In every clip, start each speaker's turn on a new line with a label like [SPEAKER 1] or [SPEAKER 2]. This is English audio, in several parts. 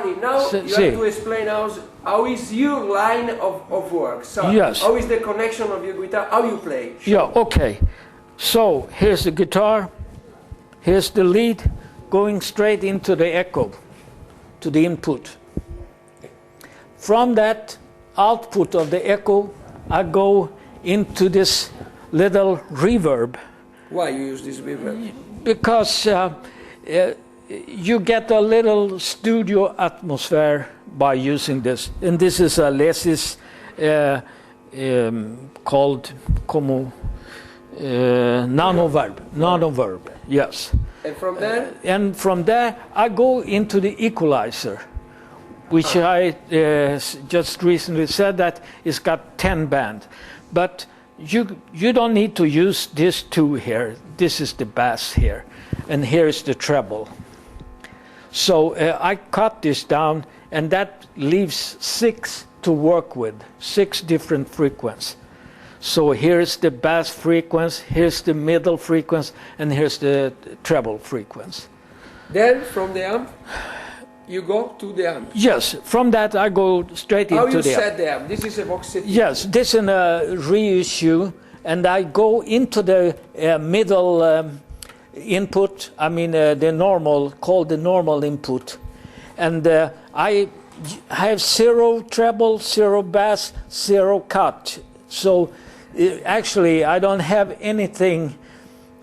[SPEAKER 1] Ronnie, now you have to explain how is your line of work. So
[SPEAKER 2] yes.
[SPEAKER 1] How is the connection of your guitar, how you play?
[SPEAKER 2] Yeah, okay. So here's the guitar, here's the lead going straight into the echo, to the input. From that output of the echo, I go into this little reverb.
[SPEAKER 1] Why you use this reverb?
[SPEAKER 2] Because you get a little studio atmosphere by using this. And this is a Lesis called como nanoverb. Nanoverb, yes.
[SPEAKER 1] And from there?
[SPEAKER 2] And from there, I go into the equalizer, which I just recently said that it's got 10 band. But you don't need to use this 2 here. This is the bass here, and here is the treble. So I cut this down, and that leaves 6 to work with, 6 different frequencies. So here's the bass frequency, here's the middle frequency, and here's the treble frequency.
[SPEAKER 1] Then from the amp, you go to the amp.
[SPEAKER 2] Yes, from that I go straight into the amp.
[SPEAKER 1] How you set the amp? This is a box set.
[SPEAKER 2] Yes, this is a reissue, and I go into the middle input. I mean the normal, called the normal input, and I have 0 treble, 0 bass, 0 cut. So actually, I don't have anything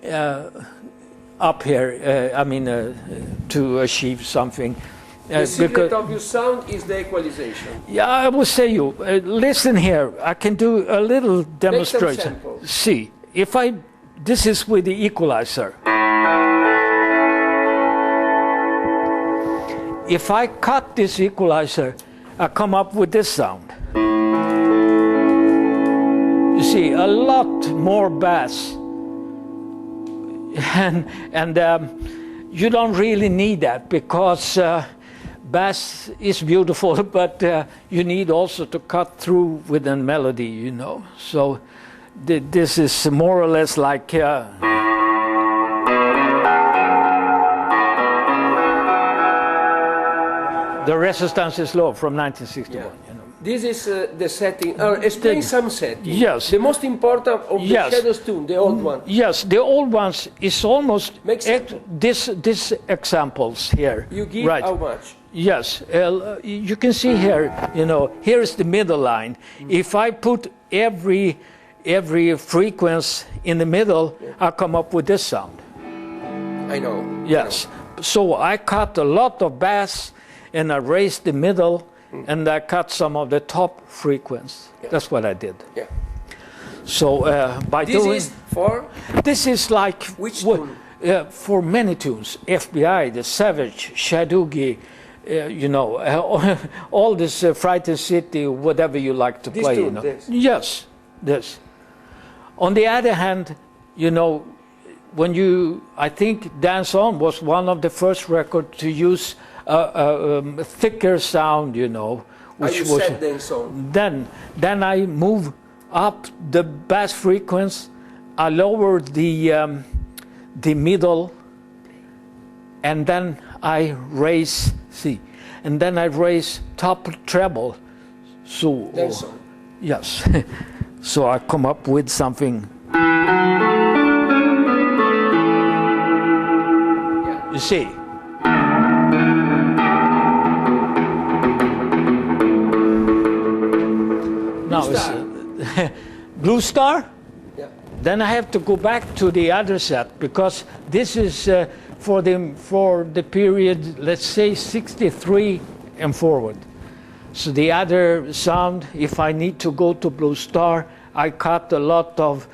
[SPEAKER 2] up here. I mean to achieve something.
[SPEAKER 1] The secret of your sound is the equalization.
[SPEAKER 2] Yeah, I will say you. Listen here. I can do a little demonstration.
[SPEAKER 1] Make some samples.
[SPEAKER 2] See, if I, this is with the equalizer. If I cut this equalizer, I come up with this sound. You see, a lot more bass. And you don't really need that because bass is beautiful, but you need also to cut through with a melody, you know. So this is more or less like The Resistance is Low from 1961.
[SPEAKER 1] Yeah.
[SPEAKER 2] You know.
[SPEAKER 1] This is the setting. Explain some setting.
[SPEAKER 2] Yes.
[SPEAKER 1] The most important of the Shadows tune, the old one.
[SPEAKER 2] Yes, the old ones is almost
[SPEAKER 1] this
[SPEAKER 2] examples here.
[SPEAKER 1] You give
[SPEAKER 2] right.
[SPEAKER 1] How much?
[SPEAKER 2] Yes, you can see here. You know, here is the middle line. If I put every frequency in the middle, I come up with this sound.
[SPEAKER 1] I know.
[SPEAKER 2] Yes. So I cut a lot of bass, and I raised the middle, and I cut some of the top frequencies. Yeah. That's what I did.
[SPEAKER 1] Yeah.
[SPEAKER 2] So by
[SPEAKER 1] this
[SPEAKER 2] doing
[SPEAKER 1] is for
[SPEAKER 2] this is like
[SPEAKER 1] which tune?
[SPEAKER 2] For many tunes, FBI, the Savage, Shadugi, you know, all this Frightened City, whatever you like to play.
[SPEAKER 1] Tune,
[SPEAKER 2] you know.
[SPEAKER 1] this.
[SPEAKER 2] Yes, this. On the other hand, you know, when I think Dance On was one of the first records to use a thicker sound, you know, which was.
[SPEAKER 1] Dance On.
[SPEAKER 2] Then I move up the bass frequency, I lower the middle, and then I raise and then I raise top treble. So
[SPEAKER 1] Dance On.
[SPEAKER 2] Yes, so I come up with something.
[SPEAKER 1] Yeah.
[SPEAKER 2] You see. Now it's Blue Star.
[SPEAKER 1] Yeah.
[SPEAKER 2] Then I have to go back to the other set because this is for the period, let's say 63 and forward. So the other sound, if I need to go to Blue Star, I cut a lot of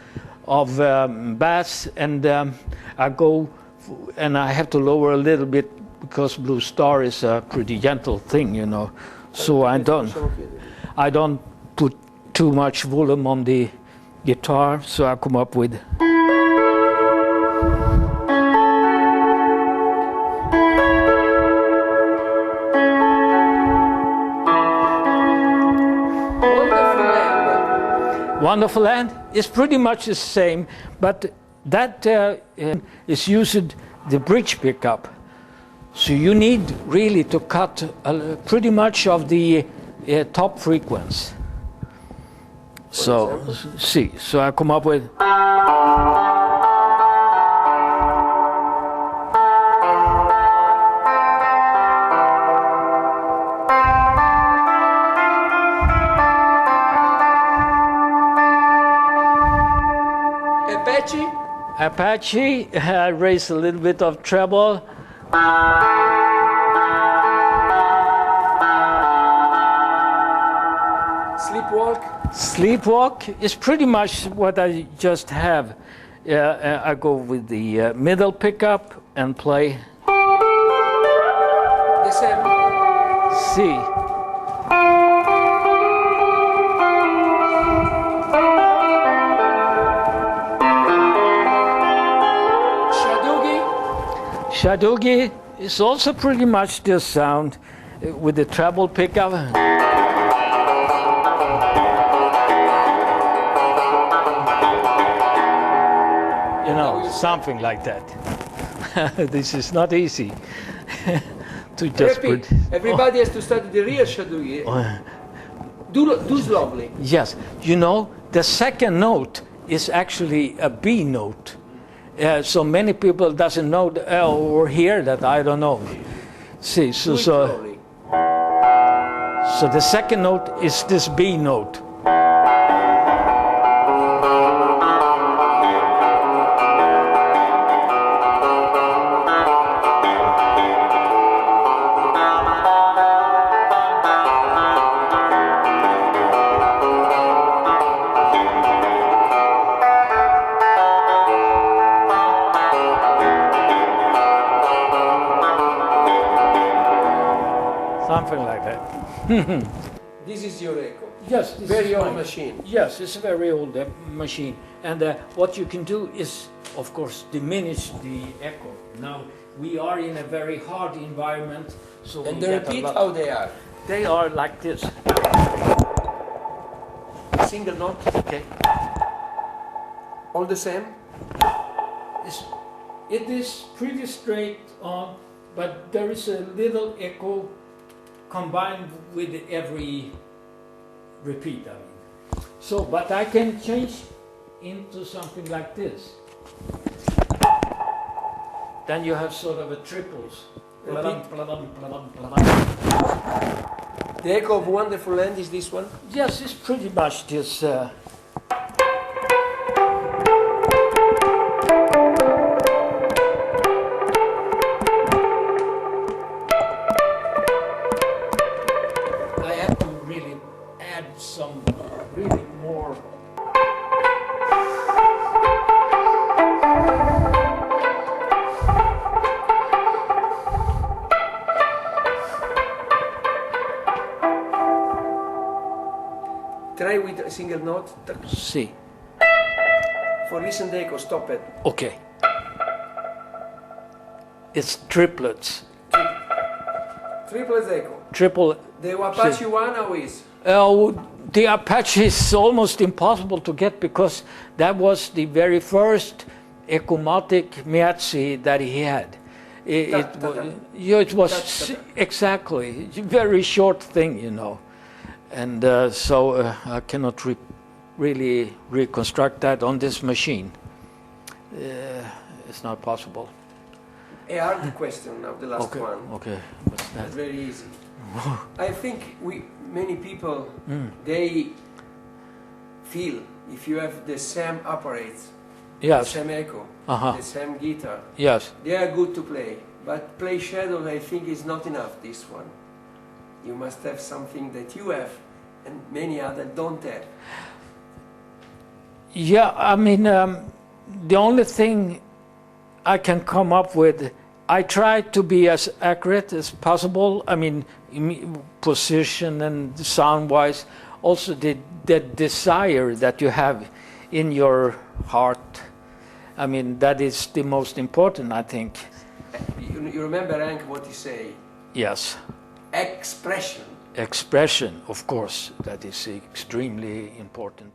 [SPEAKER 2] bass, and I go and I have to lower a little bit because Blue Star is a pretty gentle thing, you know. So I don't put too much volume on the guitar, so I come up with. Wonderful Land is pretty much the same, but that is using the bridge pickup. So you need really to cut pretty much of the top frequency. So, see, so I come up with. Apache, I raise a little bit of treble.
[SPEAKER 1] Sleepwalk?
[SPEAKER 2] Sleepwalk is pretty much what I just have. I go with the middle pickup and play.
[SPEAKER 1] The same.
[SPEAKER 2] C. Shadogi is also pretty much this sound with the treble pickup. You know, something like that. This is not easy to just put.
[SPEAKER 1] Everybody has to study the real Shadogi. Do slowly.
[SPEAKER 2] Yes, you know, the second note is actually a B note. So many people doesn't know or hear that. I don't know. See, so the second note is this B note. Something like that.
[SPEAKER 1] This is your echo.
[SPEAKER 2] Yes, this
[SPEAKER 1] very
[SPEAKER 2] is
[SPEAKER 1] old machine.
[SPEAKER 2] Yes, it's a very old machine. And what you can do is, of course, diminish the echo. Now, we are in a very hard environment, so
[SPEAKER 1] and repeat how they are.
[SPEAKER 2] They are like this.
[SPEAKER 1] Single note.
[SPEAKER 2] Okay.
[SPEAKER 1] All the same?
[SPEAKER 2] It is pretty straight on, but there is a little echo combined with every repeat, I mean. So, but I can change into something like this. Then you have sort of a triples.
[SPEAKER 1] The echo of Wonderful Land is this one?
[SPEAKER 2] Yes, it's pretty much this. Some really more.
[SPEAKER 1] Try with a single note.
[SPEAKER 2] See.
[SPEAKER 1] For listen the echo, stop it.
[SPEAKER 2] Okay. It's triplets.
[SPEAKER 1] Triplets echo.
[SPEAKER 2] Triple.
[SPEAKER 1] The Apache one how is?
[SPEAKER 2] The Apache is almost impossible to get because that was the very first Echomatic Miazzi that he had. It was exactly a very short thing, you know, and so I cannot really reconstruct that on this machine. It's not possible.
[SPEAKER 1] A hard question now, the last one.
[SPEAKER 2] Okay, what's that?
[SPEAKER 1] It's very easy. I think many people, they feel if you have the same apparatus,
[SPEAKER 2] yes,
[SPEAKER 1] the same echo, the same guitar,
[SPEAKER 2] yes,
[SPEAKER 1] they are good to play. But play shadow, I think, is not enough, this one. You must have something that you have and many others don't have.
[SPEAKER 2] Yeah, I mean, the only thing I can come up with, I try to be as accurate as possible. I mean, position and sound-wise, also the desire that you have in your heart. I mean, that is the most important, I think.
[SPEAKER 1] You remember, Hank, what you say?
[SPEAKER 2] Yes.
[SPEAKER 1] Expression.
[SPEAKER 2] Expression, of course, that is extremely important.